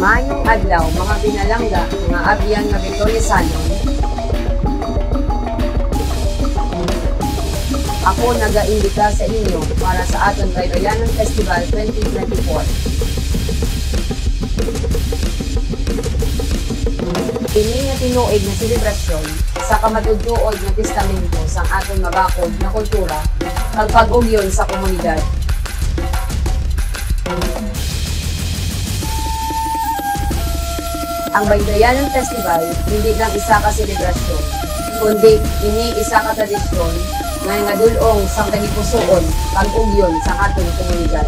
Maayong adlaw, mga binalangga, mga abyan nga Victoriasano. Ako nag-iimbita sa inyo para sa aton Baybayanon Festival 2024. Kini nga tinuig na selebrasyon sa kamatudtuod nga testamento sang aton mabakod na kultura kag pag-ugyon sa komunidad. Ang Baybayanon Festival hindi lang isa ka selebrasyon, kundi ini isa ka tradisyon nga ngadulong sang kahipusoon pag-ugyon sa aton komunidad.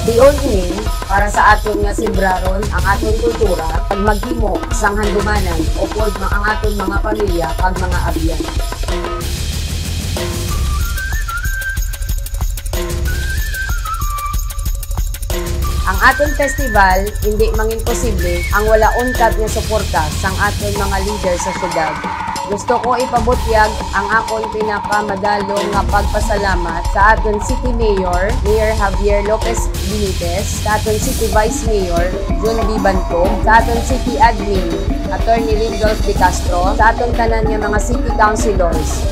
Diyon ini para sa aton nga sibraron ang aton kultura pag maghimo sang handumanan upod ang aton mga pamilya kag mga abyan. Ang aton festival hindi mangimposible ang wala untad nga suporta sang aton mga leader sa syudad. Gusto ko ipabutyag ang akon pinakamadalong nga pagpasalamat sa aton City Mayor, Mayor Javier Lopez Benitez, sa aton City Vice Mayor, John B. Bantog, sa aton City Admin, Attorney Lindolf De Castro, sa aton tanan nga mga City Councilors.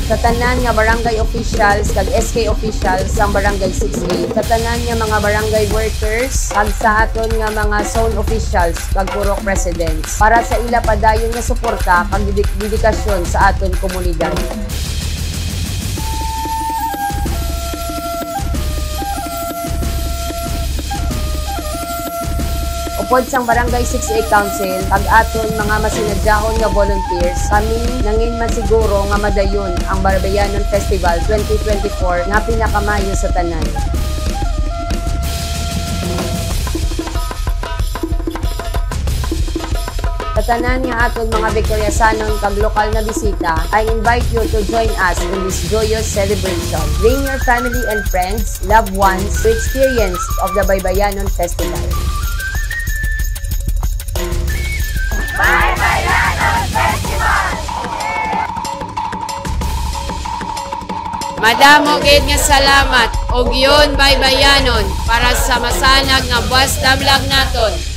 Sa tanan nga barangay officials kag SK officials sang barangay 6A, sa tanan nga mga barangay workers kag sa aton nga mga zone officials kag purok presidents para sa ila padayon nga suporta kag dedikasyon sa aton komunidad. Upod sang Barangay 6A Council, kag aton mga masinadyahon nga volunteers, kami nangin masiguro nga madayon ang Baybayanon Festival 2024 nga pinakamayo sa tanan. Sa tanan nga aton mga Victoriasanon kag lokal na bisita, I invite you to join us in this joyous celebration. Bring your family and friends, loved ones to experience of the Baybayanon Festival. Baybayanon Festival! Madamo gid nga salamat og yun Baybayanon para sa masanag nga buwas damlag naton.